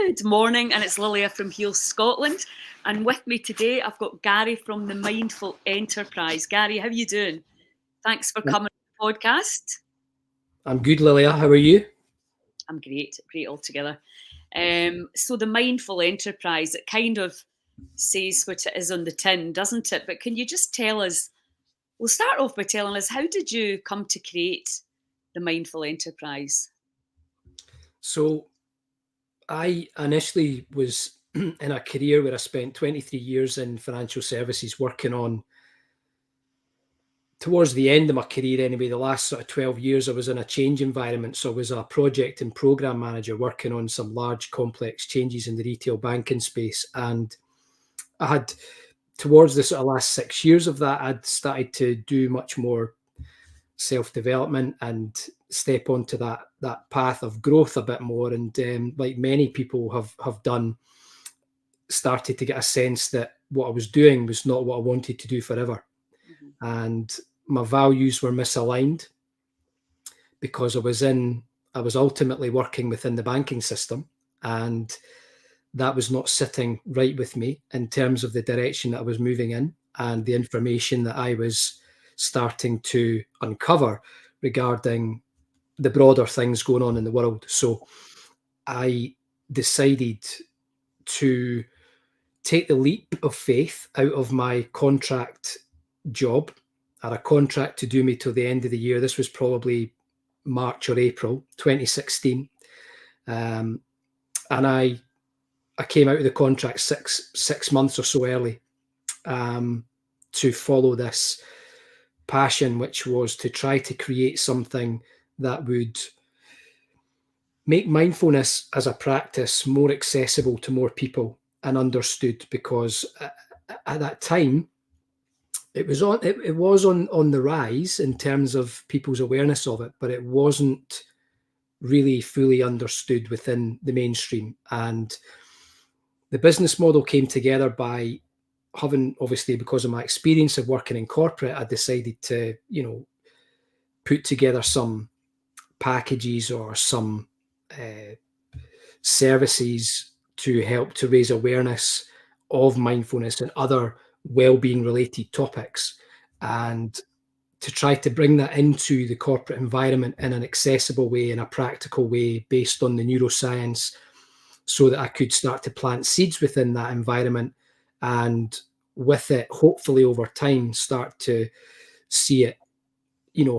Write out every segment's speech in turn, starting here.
Good morning, and it's Lilia from Heal Scotland. And with me today, I've got Gary from the Mindful Enterprise. Gary, how are you doing? Thanks for coming on the podcast. I'm good, Lilia. How are you? I'm great altogether. So the Mindful Enterprise, it kind of says what it is on the tin, doesn't it? But can you just tell us, we'll start off by telling us, how did you come to create the Mindful Enterprise? So I initially was in a career where I spent 23 years in financial services working on, towards the end of my career anyway, the last sort of 12 years, I was in a change environment. So I was a project and program manager working on some large complex changes in the retail banking space. And I had, towards the sort of last 6 years of that, I'd started to do much more self-development and step onto that path of growth a bit more. And like many people have done, started to get a sense that what I was doing was not what I wanted to do forever. Mm-hmm. And my values were misaligned because I was ultimately working within the banking system, and that was not sitting right with me in terms of the direction that I was moving in and the information that I was starting to uncover regarding the broader things going on in the world. So I decided to take the leap of faith out of my contract job. I had a contract to do me till the end of the year. This was probably March or April 2016. And I came out of the contract six months or so early to follow this passion, which was to try to create something that would make mindfulness as a practice more accessible to more people and understood, because at that time it was on the rise in terms of people's awareness of it, but it wasn't really fully understood within the mainstream. And the business model came together by having, obviously, because of my experience of working in corporate, I decided to, put together some packages or some services to help to raise awareness of mindfulness and other well-being related topics, and to try to bring that into the corporate environment in an accessible way, in a practical way, based on the neuroscience, so that I could start to plant seeds within that environment, and with it, hopefully over time, start to see it,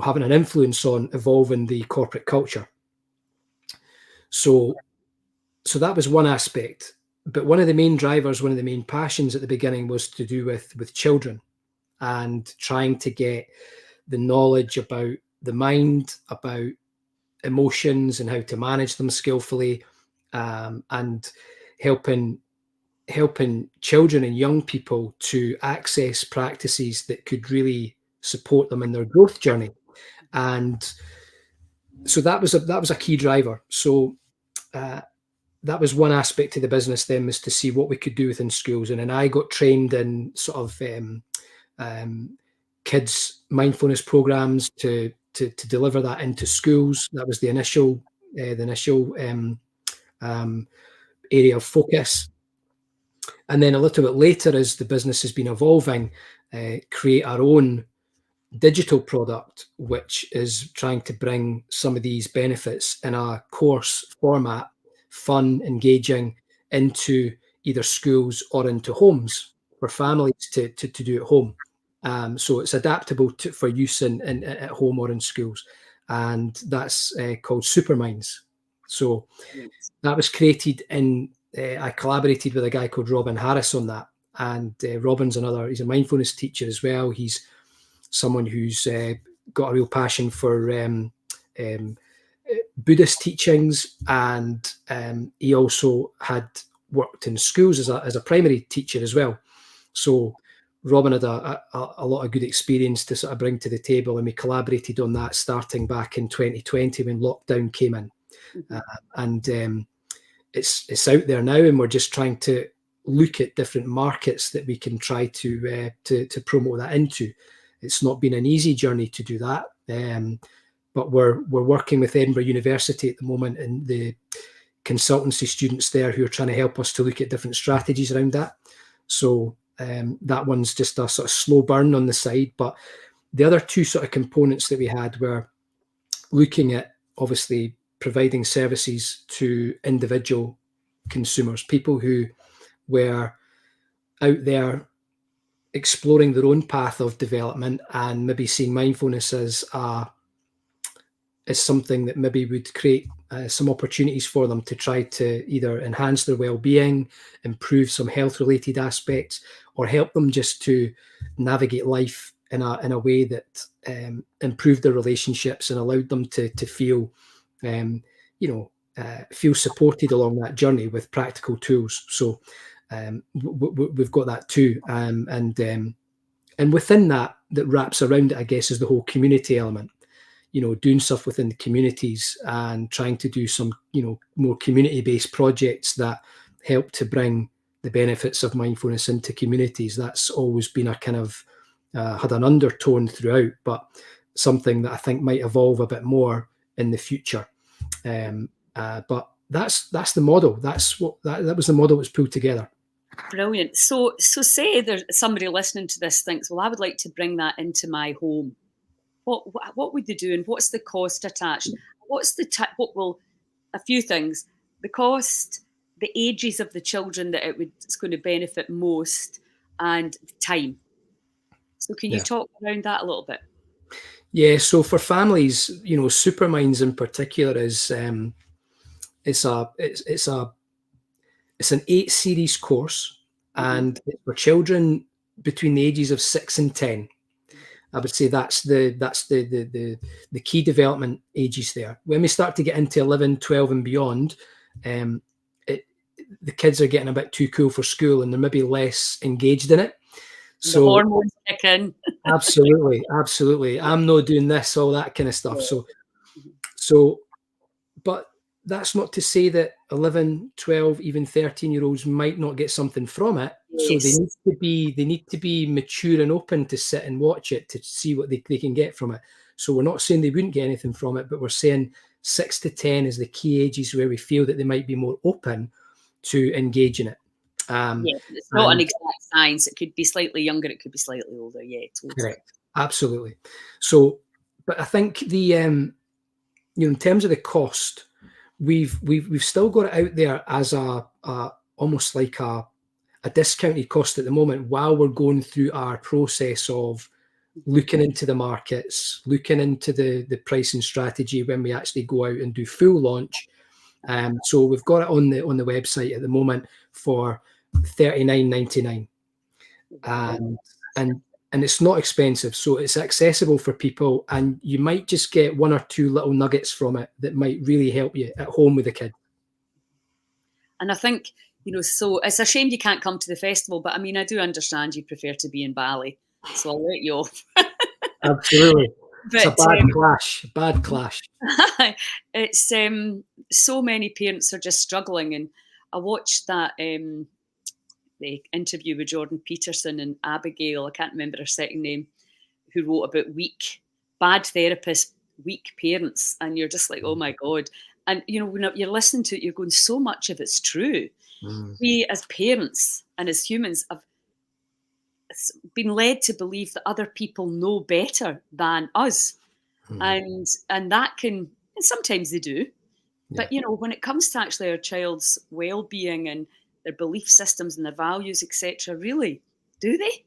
having an influence on evolving the corporate culture. So that was one aspect. But one of the main drivers, one of the main passions at the beginning was to do with children, and trying to get the knowledge about the mind, about emotions and how to manage them skillfully, and helping children and young people to access practices that could really support them in their growth journey. And so that was a key driver. So that was one aspect of the business then, was to see what we could do within schools. And then I got trained in sort of kids mindfulness programs to deliver that into schools. That was the initial area of focus. And then a little bit later, as the business has been evolving, create our own digital product, which is trying to bring some of these benefits in a course format, fun, engaging, into either schools or into homes for families to do at home. So it's adaptable for use at home or in schools. And that's called Superminds. So that was created I collaborated with a guy called Robin Harris on that. And Robin's he's a mindfulness teacher as well. He's someone who's got a real passion for Buddhist teachings, and he also had worked in schools as a primary teacher as well. So Robin had a lot of good experience to sort of bring to the table, and we collaborated on that starting back in 2020 when lockdown came in. And it's out there now, and we're just trying to look at different markets that we can try to promote that into. It's not been an easy journey to do that, but we're working with Edinburgh University at the moment in the consultancy students there who are trying to help us to look at different strategies around that. So that one's just a sort of slow burn on the side. But the other two sort of components that we had were looking at, obviously, providing services to individual consumers, people who were out there exploring their own path of development and maybe seeing mindfulness as something that maybe would create some opportunities for them to try to either enhance their well-being, improve some health-related aspects, or help them just to navigate life in a way that improved their relationships and allowed them to feel, feel supported along that journey with practical tools. So we've got that too, and within that wraps around it, I guess, is the whole community element. Doing stuff within the communities and trying to do some, more community-based projects that help to bring the benefits of mindfulness into communities. That's always been a kind of had an undertone throughout, but something that I think might evolve a bit more in the future. But that's the model. That was the model that was pulled together. Brilliant. So say there's somebody listening to this thinks, well, I would like to bring that into my home. What would they do, and what's the cost attached? What's a few things: the cost, the ages of the children that it's going to benefit most, and the time. So can you talk around that a little bit? Yeah. So for families, Superminds in particular is it's an 8-series course, and it's for children between the ages of 6 and 10. I would say that's the key development ages there. When we start to get into 11, 12 and beyond, the kids are getting a bit too cool for school and they're maybe less engaged in it. So the hormones kick in. Absolutely. I'm not doing this, all that kind of stuff. So, but that's not to say that 11, 12, even 13-year-olds might not get something from it. Yes. So they need to be mature and open to sit and watch it to see what they can get from it. So we're not saying they wouldn't get anything from it, but we're saying 6 to 10 is the key ages where we feel that they might be more open to engage in it. It's not an exact science. It could be slightly younger. It could be slightly older. Yeah, totally. Correct. Absolutely. So, but I think the in terms of the cost, we've still got it out there as a almost like a discounted cost at the moment, while we're going through our process of looking into the markets, looking into the pricing strategy when we actually go out and do full launch. So we've got it on the website at the moment for $39.99, and it's not expensive, so it's accessible for people, and you might just get one or two little nuggets from it that might really help you at home with a kid. And I think, so it's a shame you can't come to the festival, but I mean, I do understand you prefer to be in Bali, so I'll let you off. Absolutely. But, it's a bad clash. It's so many parents are just struggling, and I watched that the interview with Jordan Peterson and Abigail, I can't remember her second name, who wrote about bad therapists, weak parents, and you're just like, oh my God. And when you're listening to it, you're going, so much of it's true. We as parents and as humans have been led to believe that other people know better than us. And that can, and sometimes they do, but when it comes to actually our child's well-being and their belief systems and their values, etc., really, do they?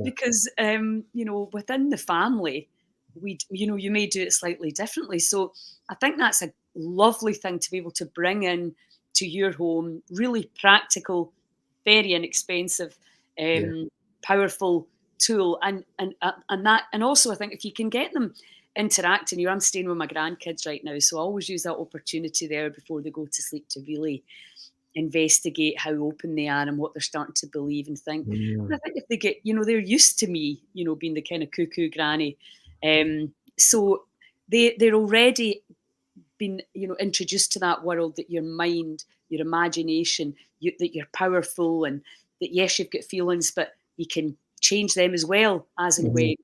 Because within the family, you may do it slightly differently. So I think that's a lovely thing to be able to bring in to your home. Really practical, very inexpensive, powerful tool, and also I think if you can get them interacting. I'm staying with my grandkids right now, so I always use that opportunity there before they go to sleep to really investigate how open they are and what they're starting to believe and think. And I think if they get, they're used to me, being the kind of cuckoo granny. So they're already been, introduced to that world, that your mind, your imagination, that you're powerful, and that yes, you've got feelings, but you can change them as well as and when,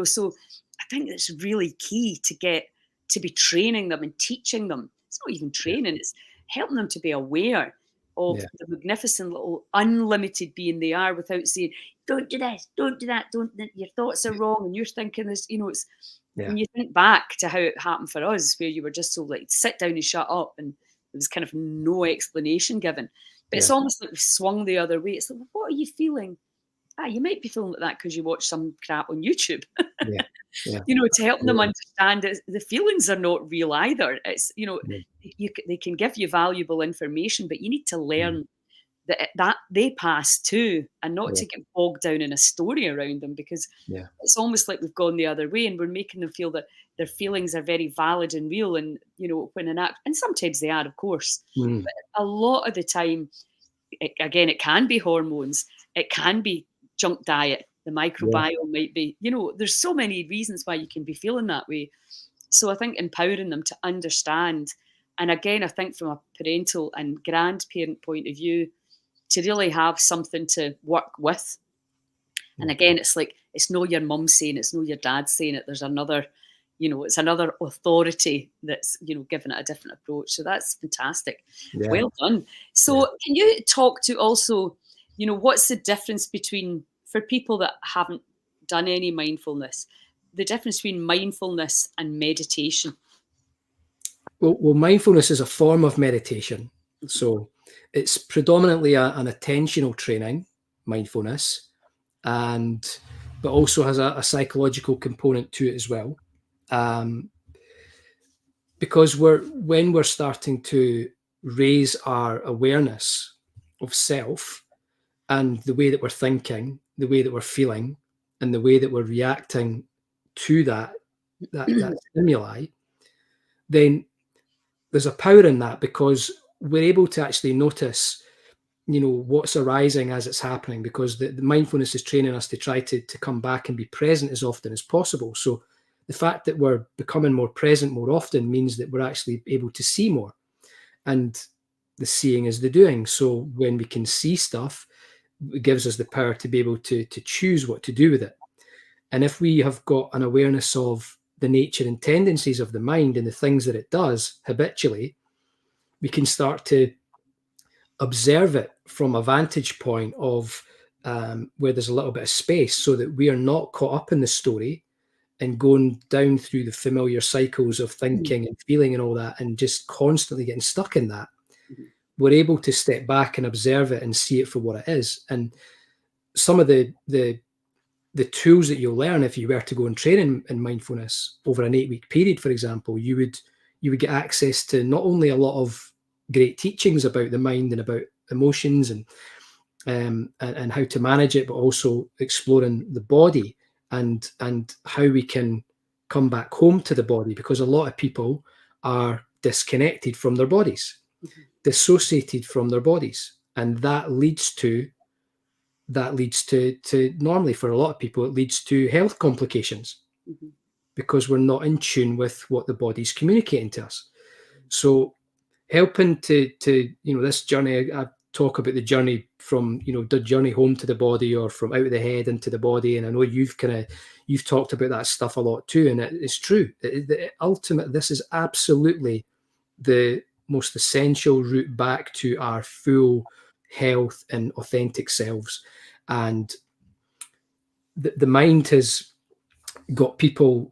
So I think it's really key to be training them and teaching them. it's not even Yeah. training, it's helping them to be aware of Yeah. the magnificent little unlimited being they are without saying, don't do this, don't do that, don't, your thoughts are wrong and you're thinking this, it's Yeah. when you think back to how it happened for us, where you were just so like, sit down and shut up, and there was kind of no explanation given. But it's Yeah. almost like we've swung the other way. It's like, well, what are you feeling? You might be feeling like that because you watch some crap on YouTube. Yeah. Yeah. To help them Absolutely. understand it, the feelings are not real either. It's, Yeah. they can give you valuable information, but you need to Mm. learn that they pass too, and not Yeah. to get bogged down in a story around them, because Yeah. it's almost like we've gone the other way and we're making them feel that their feelings are very valid and real. And, when an act, and sometimes they are, of course, Mm. a lot of the time, again, it can be hormones, it can be junk diet, the Yeah. microbiome might be, there's so many reasons why you can be feeling that way. So I think empowering them to understand, and again, I think from a parental and grandparent point of view, to really have something to work with. And Yeah. again, it's like, it's no your mum saying it, it's no your dad saying it. There's another, it's another authority that's, giving it a different approach. So that's fantastic. Yeah. Well done. Yeah. So can you talk to also, what's the difference between, for people that haven't done any mindfulness, the difference between mindfulness and meditation? Well, mindfulness is a form of meditation. Mhm. So it's predominantly an attentional training, mindfulness, and but also has a psychological component to it as well. Um, because when we're starting to raise our awareness of self and the way that we're thinking, the way that we're feeling, and the way that we're reacting to that stimuli, then there's a power in that, because we're able to actually notice, what's arising as it's happening, because the mindfulness is training us to try to come back and be present as often as possible. So the fact that we're becoming more present more often means that we're actually able to see more, and the seeing is the doing. So when we can see stuff, it gives us the power to be able to choose what to do with it. And if we have got an awareness of the nature and tendencies of the mind and the things that it does habitually, we can start to observe it from a vantage point of where there's a little bit of space, so that we are not caught up in the story and going down through the familiar cycles of Mhm. thinking and feeling and all that, and just constantly getting stuck in that. Mhm. We're able to step back and observe it and see it for what it is. And some of the tools that you'll learn if you were to go and train in mindfulness over an 8-week period, for example, you would get access to not only a lot of great teachings about the mind and about emotions and how to manage it, but also exploring the body and how we can come back home to the body, because a lot of people are disconnected from their bodies, Mhm. dissociated from their bodies, and that leads to normally, for a lot of people, it leads to health complications, Mhm. because we're not in tune with what the body's communicating to us. So helping to this journey, I talk about the journey from the journey home to the body, or from out of the head into the body, and I know you've talked about that stuff a lot too, and it's true. This is absolutely the most essential route back to our full health and authentic selves. And the mind has got people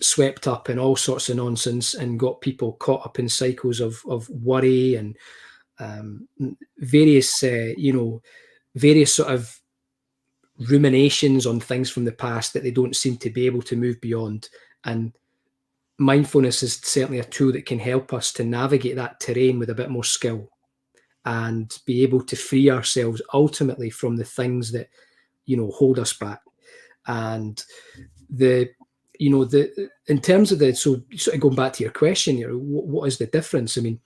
swept up in all sorts of nonsense, and got people caught up in cycles of worry and um, various various sort of ruminations on things from the past that they don't seem to be able to move beyond. And mindfulness is certainly a tool that can help us to navigate that terrain with a bit more skill, and be able to free ourselves ultimately from the things that hold us back. And the the in terms of the, so sort of going back to your question, what is the difference? I mean,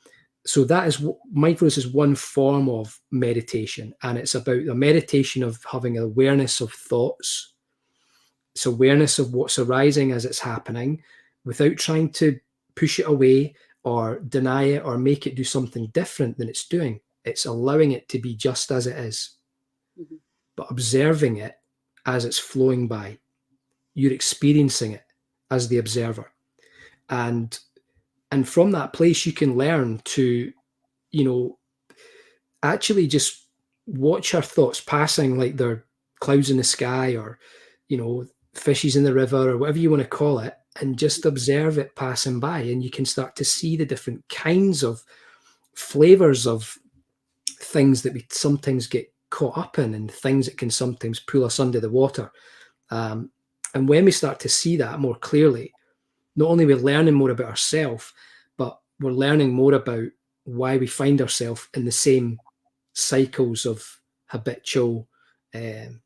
so that is what mindfulness is, one form of meditation, and it's about a meditation of having awareness of thoughts. It's awareness of what's arising as it's happening, without trying to push it away or deny it or make it do something different than it's doing. It's allowing it to be just as it is, Mhm. but observing it as it's flowing by. You're experiencing it as the observer. And And from that place, you can learn to, actually just watch our thoughts passing like they're clouds in the sky, or, fishes in the river, or whatever you want to call it, and just observe it passing by. And you can start to see the different kinds of flavors of things that we sometimes get caught up in, and things that can sometimes pull us under the water. And when we start to see that more clearly, not only we're learning more about ourselves, but we're learning more about why we find ourselves in the same cycles of habitual um,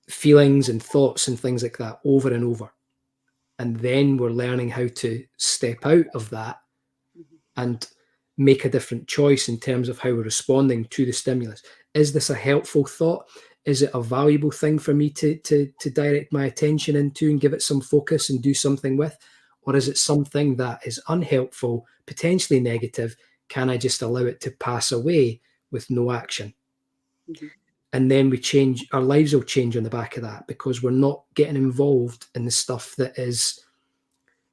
feelings and thoughts and things like that over and over. And then we're learning how to step out of that and make a different choice in terms of how we're responding to the stimulus. Is this a helpful thought? Is it a valuable thing for me to direct my attention into and give it some focus and do something with? Or is it something that is unhelpful, potentially negative? Can I just allow it to pass away with no action? Mm-hmm. And then we change, our lives will change on the back of that, because we're not getting involved in the stuff that is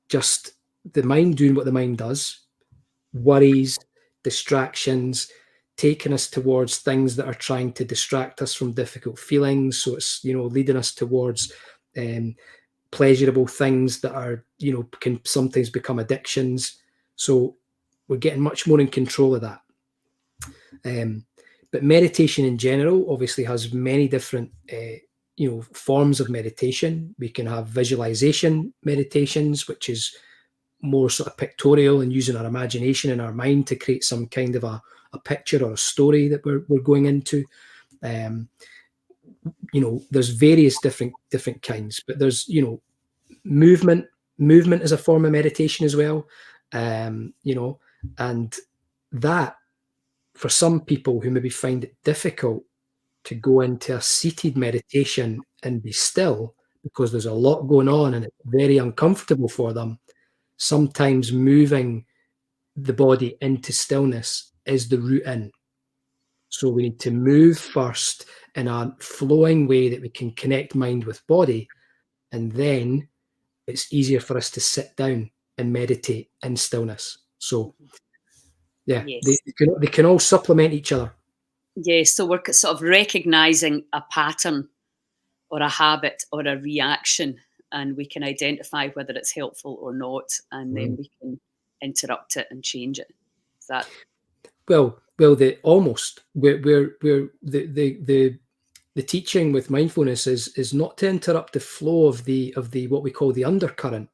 just the mind doing what the mind does, worries, distractions, taking us towards things that are trying to distract us from difficult feelings. So it's, leading us towards pleasurable things that are, can sometimes become addictions. So we're getting much more in control of that. But meditation in general obviously has many different forms of meditation. We can have visualization meditations, which is more sort of pictorial and using our imagination in our mind to create some kind of a picture or a story that we're going into. There's various different kinds, but there's, movement is a form of meditation as well. And that, for some people who maybe find it difficult to go into a seated meditation and be still because there's a lot going on and it's very uncomfortable for them, sometimes moving the body into stillness is the route in. So we need to move first in a flowing way that we can connect mind with body, and then it's easier for us to sit down and meditate in stillness. So yeah, Yes. they can all supplement each other. Yes. So we're sort of recognizing a pattern or a habit or a reaction, and we can identify whether it's helpful or not, and then we can interrupt it and change it. Is that? Well, the almost we're the teaching with mindfulness is not to interrupt the flow of the what we call the undercurrent,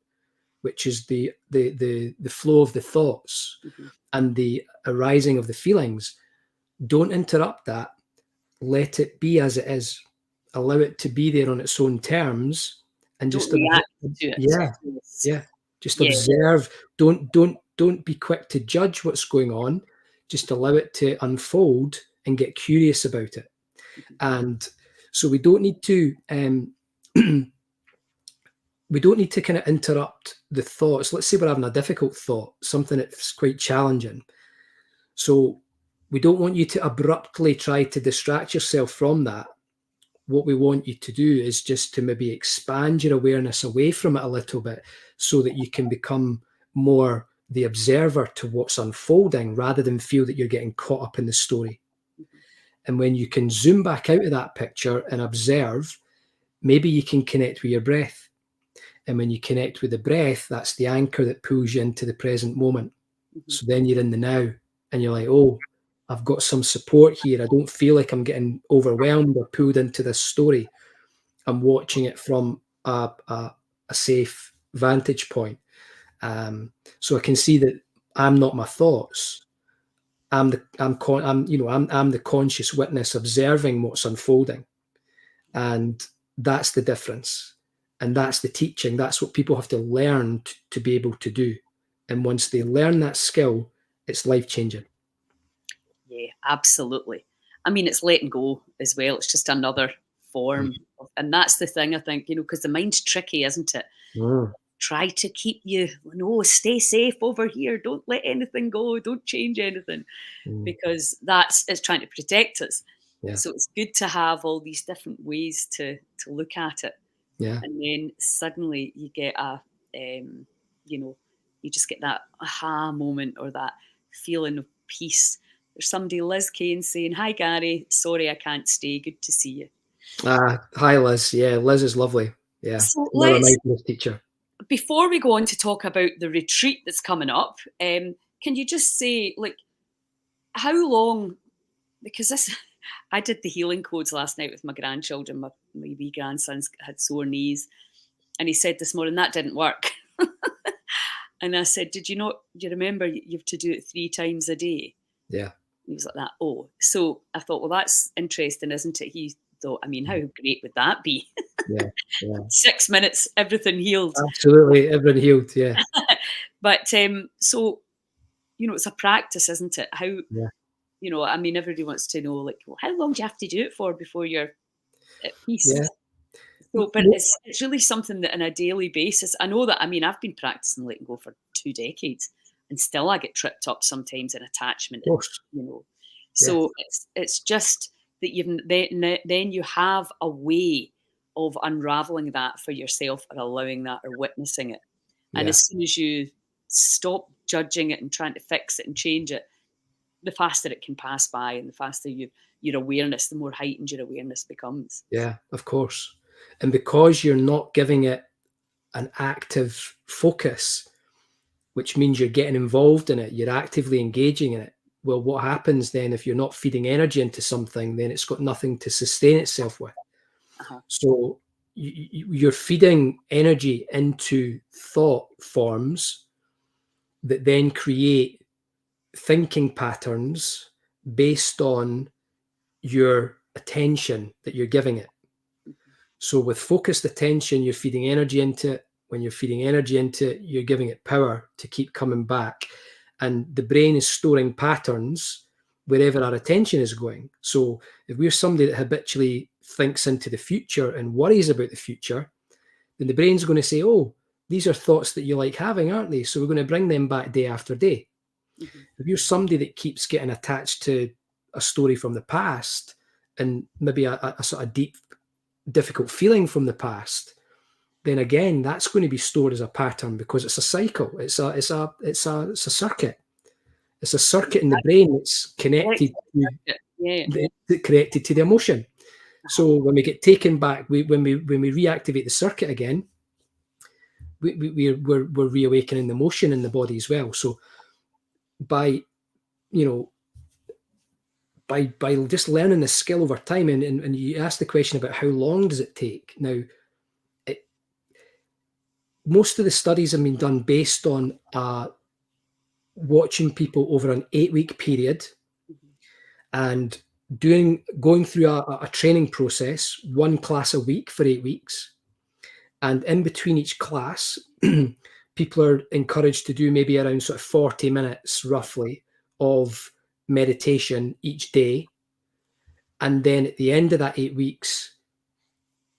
which is the flow of the thoughts and the arising of the feelings. Don't interrupt that. Let it be as it is. Allow it to be there on its own terms, and Don't just react to it. yeah, just Yeah. observe. Don't be quick to judge what's going on. Just allow it to unfold and get curious about it. And so we don't need to we don't need to kind of interrupt the thoughts. Let's say we're having a difficult thought, something that's quite challenging. So we don't want you to abruptly try to distract yourself from that. What we want you to do is just to maybe expand your awareness away from it a little bit, so that you can become more the observer to what's unfolding, rather than feel that you're getting caught up in the story. And when you can zoom back out of that picture and observe, maybe you can connect with your breath. And when you connect with the breath, that's the anchor that pulls you into the present moment. So then you're in the now, and you're like, oh, I've got some support here. I don't feel like I'm getting overwhelmed or pulled into this story. I'm watching it from a safe vantage point. So I can see that I'm not my thoughts. I'm the conscious witness observing what's unfolding. And that's the difference. And that's the teaching. That's what people have to learn to be able to do. And once they learn that skill, it's life-changing. Yeah, absolutely. I mean, it's letting go as well. It's just another form. And that's the thing, I think, because the mind's tricky, isn't it? Try to keep you, no, stay safe over here. Don't let anything go. Don't change anything, because it's trying to protect us. Yeah. So it's good to have all these different ways to look at it. Yeah. And then suddenly you get a, you just get that aha moment or that feeling of peace. There's somebody, Liz Kane, saying, "Hi Gary, sorry I can't stay. Good to see you." Hi, Liz. Yeah, Liz is lovely. Yeah, So another let's, mindfulness teacher. before we go on to talk about the retreat that's coming up, can you just say, like, how long? Because this, I did the healing codes last night with my grandchildren. My wee grandson's had sore knees, and he said this morning that didn't work. And I said, "Did you not? Do you remember you have to do it 3 times a day?" Yeah, He was like that. Oh, so I thought, well, that's interesting, isn't it? He thought, I mean, how great would that be? yeah, yeah. 6 minutes, everything healed. Absolutely, everyone healed. Yeah, But so it's a practice, isn't it? How yeah, I mean, everybody wants to know, like, well, how long do you have to do it for before you're at peace? yeah. So, but it's really something that on a daily basis. I know that. I mean, I've been practicing letting go for 2 decades, and still I get tripped up sometimes in attachment, Of course. you know. Yeah, So it's just that then you have a way of unraveling that for yourself, or allowing that, or witnessing it. And yeah, as soon as you stop judging it and trying to fix it and change it, the faster it can pass by, and the faster your awareness, the more heightened your awareness becomes. yeah. Of course. And because you're not giving it an active focus, which means you're getting involved in it, you're actively engaging in it. Well, what happens then if you're not feeding energy into something? Then it's got nothing to sustain itself with. Uh-huh. So you're feeding energy into thought forms that then create thinking patterns based on your attention that you're giving it. So with focused attention, you're feeding energy into it. When you're feeding energy into it, you're giving it power to keep coming back. And the brain is storing patterns wherever our attention is going. So if we're somebody that habitually thinks into the future and worries about the future, then the brain's going to say, oh, these are thoughts that you like having, aren't they? So we're going to bring them back day after day. Mm-hmm. If you're somebody that keeps getting attached to a story from the past and maybe a sort of deep, difficult feeling from the past, then again, that's going to be stored as a pattern because it's a cycle. It's a circuit. It's a circuit in the brain that's connected Yeah. connected to the emotion. Uh-huh. So when we get taken back, when we reactivate the circuit again, we're reawakening the emotion in the body as well. So by by just learning this skill over time, and you asked the question about how long does it take. Now, most of the studies have been done based on watching people over an 8-week period and going through a training process, 1 class a week for 8 weeks. And in between each class, people are encouraged to do maybe around sort of 40 minutes roughly of meditation each day. And then at the end of that 8 weeks,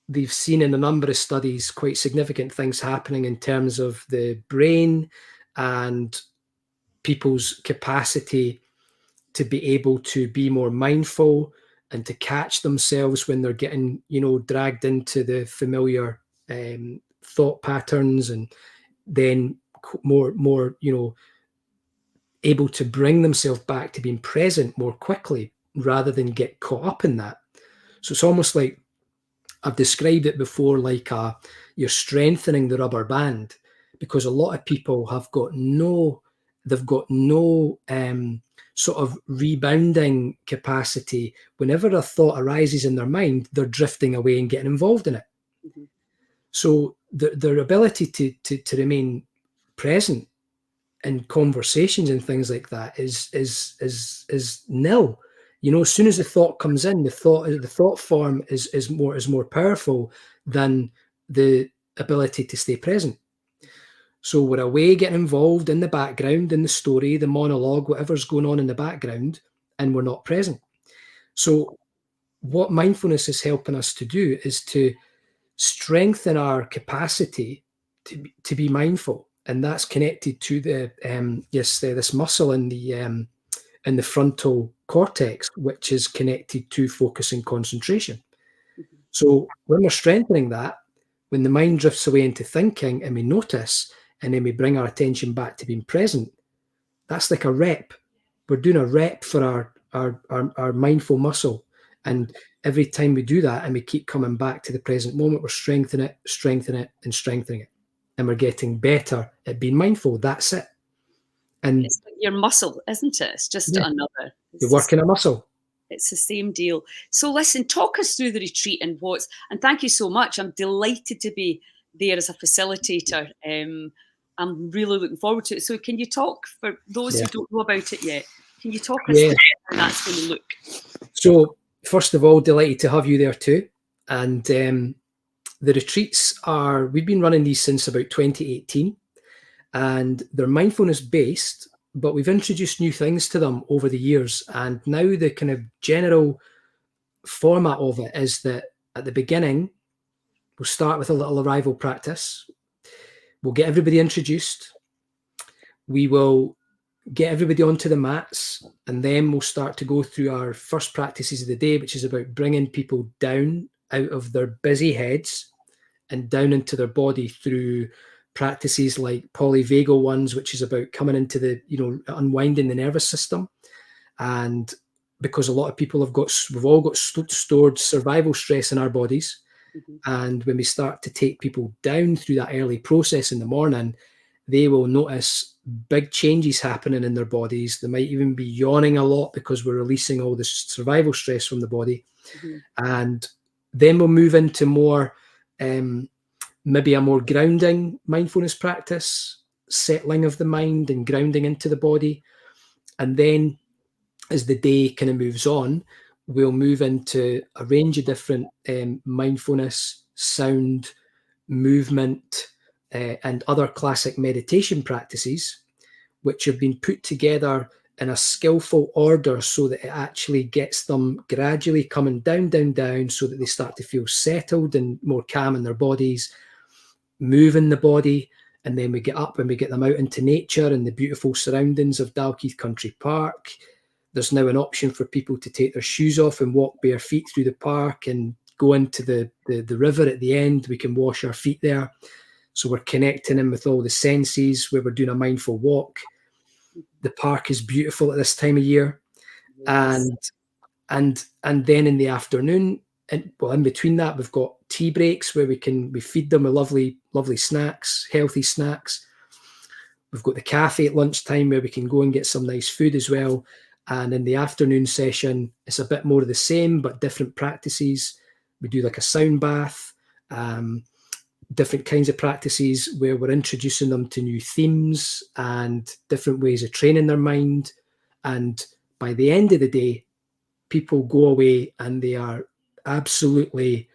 they've seen in a number of studies quite significant things happening in terms of the brain and people's capacity to be able to be more mindful and to catch themselves when they're getting, dragged into the familiar thought patterns, and then more, able to bring themselves back to being present more quickly rather than get caught up in that. So it's almost like I've described it before, like you're strengthening the rubber band, because a lot of people they've got no sort of rebounding capacity. Whenever a thought arises in their mind, they're drifting away and getting involved in it. Mm-hmm. So their ability to remain present in conversations and things like that is nil. As soon as the thought comes in, the thought form is more powerful than the ability to stay present. So we're away getting involved in the background, in the story, the monologue, whatever's going on in the background, and we're not present. So what mindfulness is helping us to do is to strengthen our capacity to be mindful, and that's connected to this muscle in the frontal cortex, which is connected to focus and concentration. Mm-hmm. So when we're strengthening that, when the mind drifts away into thinking and we notice, and then we bring our attention back to being present. That's like a rep. We're doing a rep for our mindful muscle. And every time we do that and we keep coming back to the present moment, we're strengthening it, and strengthening it. And we're getting better at being mindful. That's it. And it's like your muscle, isn't it? It's just another. You're working a muscle. It's the same deal. So listen, talk us through the retreat and thank you so much. I'm delighted to be there as a facilitator. I'm really looking forward to it. So can you talk, for those who don't know about it yet, can you talk us through how that's going to look? So first of all, delighted to have you there too. And the retreats we've been running these since about 2018, and they're mindfulness based, but we've introduced new things to them over the years. And now the kind of general format of it is that at the beginning, we'll start with a little arrival practice. We'll get everybody introduced. We will get everybody onto the mats, and then we'll start to go through our first practices of the day, which is about bringing people down out of their busy heads and down into their body through practices like polyvagal ones, which is about coming into the, unwinding the nervous system. And because a lot of people we've all got stored survival stress in our bodies. Mm-hmm. And when we start to take people down through that early process in the morning, they will notice big changes happening in their bodies. They might even be yawning a lot because we're releasing all the survival stress from the body. Mm-hmm. And then we'll move into more, maybe a more grounding mindfulness practice, settling of the mind and grounding into the body. And then as the day kind of moves on, we'll move into a range of different mindfulness, sound, movement, and other classic meditation practices, which have been put together in a skillful order so that it actually gets them gradually coming down, so that they start to feel settled and more calm in their bodies, moving the body. And then we get up and we get them out into nature and the beautiful surroundings of Dalkeith Country Park. There's now an option for people to take their shoes off and walk bare feet through the park and go into the river at the end. We can wash our feet there. So we're connecting in with all the senses where we're doing a mindful walk. The park is beautiful at this time of year. Yes. And then in the afternoon, in between that, we've got tea breaks where we feed them with lovely snacks, healthy snacks. We've got the cafe at lunchtime where we can go and get some nice food as well. And in the afternoon session, it's a bit more of the same, but different practices. We do like a sound bath, different kinds of practices where we're introducing them to new themes and different ways of training their mind. And by the end of the day, people go away and they are absolutely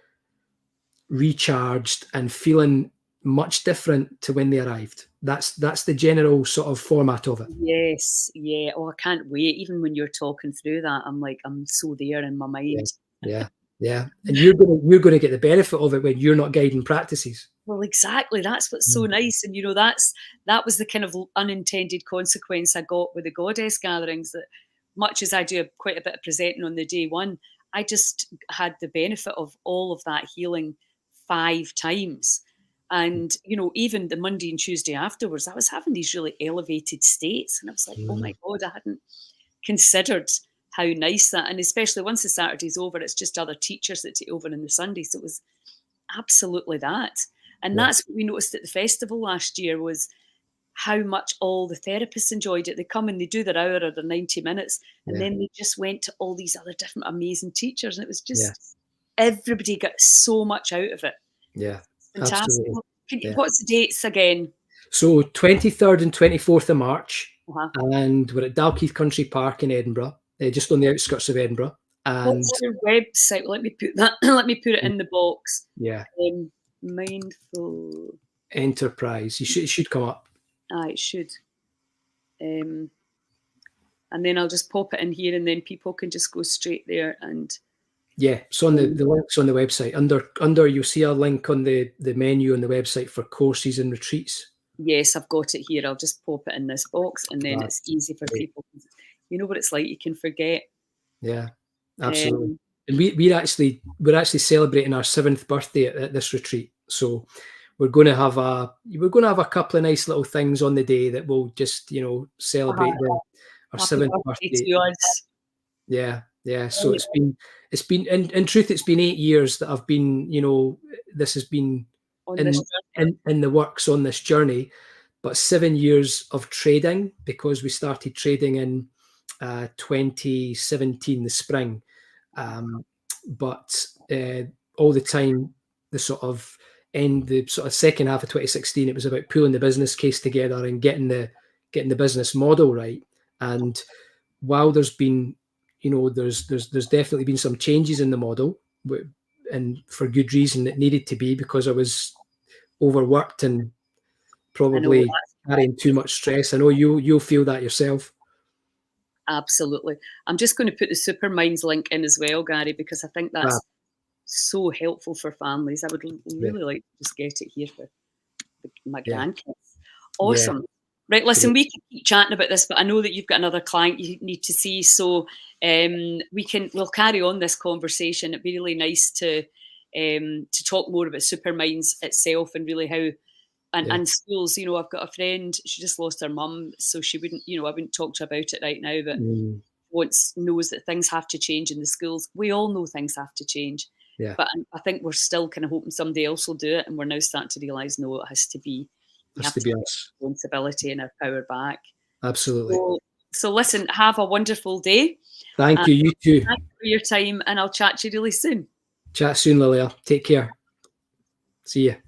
recharged and feeling much different to when they arrived. That's the general sort of format of it. Yes, yeah. Oh, I can't wait. Even when you're talking through that, I'm so there in my mind. Yeah. And you're going to get the benefit of it when you're not guiding practices. Well, exactly. That's what's so nice. And, that was the kind of unintended consequence I got with the Goddess gatherings, that much as I do quite a bit of presenting on the day one, I just had the benefit of all of that healing 5 times. And, even the Monday and Tuesday afterwards, I was having these really elevated states. And I was like, oh my God, I hadn't considered how nice that. And especially once the Saturday's over, it's just other teachers that take over on the Sunday. So it was absolutely that. And that's what we noticed at the festival last year, was how much all the therapists enjoyed it. They come and they do their hour or their 90 minutes. And then they just went to all these other different amazing teachers. And it was just, everybody got so much out of it. Yeah. Fantastic. What's the dates again? So 23rd and 24th of March, and we're at Dalkeith Country Park in Edinburgh, just on the outskirts of Edinburgh. And what's your website? Let me put that. Let me put it in the box. Yeah. Mindful Enterprise. It should come up. It should. And then I'll just pop it in here, and then people can just go straight there and. Yeah, so on the link's on the website. Under you'll see a link on the menu on the website for courses and retreats. Yes, I've got it here. I'll just pop it in this box, and then it's easy for people. You know what it's like, you can forget. Yeah, absolutely. And we're actually celebrating our 7th birthday at this retreat. So we're going to have a couple of nice little things on the day that will just, celebrate our Happy 7th birthday birthday. to us. Yeah, yeah. So Right. it's been in truth, it's been 8 years that I've been, this has been On in this journey. in the works on this journey, but 7 years of trading, because we started trading in 2017, the spring. But all the time, the sort of second half of 2016, it was about pulling the business case together and getting the business model right. And while there's been, there's definitely been some changes in the model, and for good reason, it needed to be, because I was overworked and I know probably that's carrying too much stress. I know you'll feel that yourself. absolutely. I'm just going to put the Superminds link in as well, Gary, because I think Ah, that's so helpful for families. I would yeah, really like to just get it here for my yeah, grandkids. yeah, Awesome. Right, listen, great. we can keep chatting about this, but I know that you've got another client you need to see, so we'll carry on this conversation. It'd be really nice to talk more about Superminds itself and really how Yeah. and schools. I've got a friend, she just lost her mum, so she wouldn't, I wouldn't talk to her about it right now, but Mm, knows that things have to change in the schools. We all know things have to change, yeah. but I think we're still kind of hoping somebody else will do it, and we're now starting to realise, no, it has to be. We Has have to to be take us. responsibility and our power back. Absolutely. So listen, have a wonderful day. Thank And you. You too. thanks for your time, and I'll chat to you really soon. Chat soon, Lilia. Take care. See you.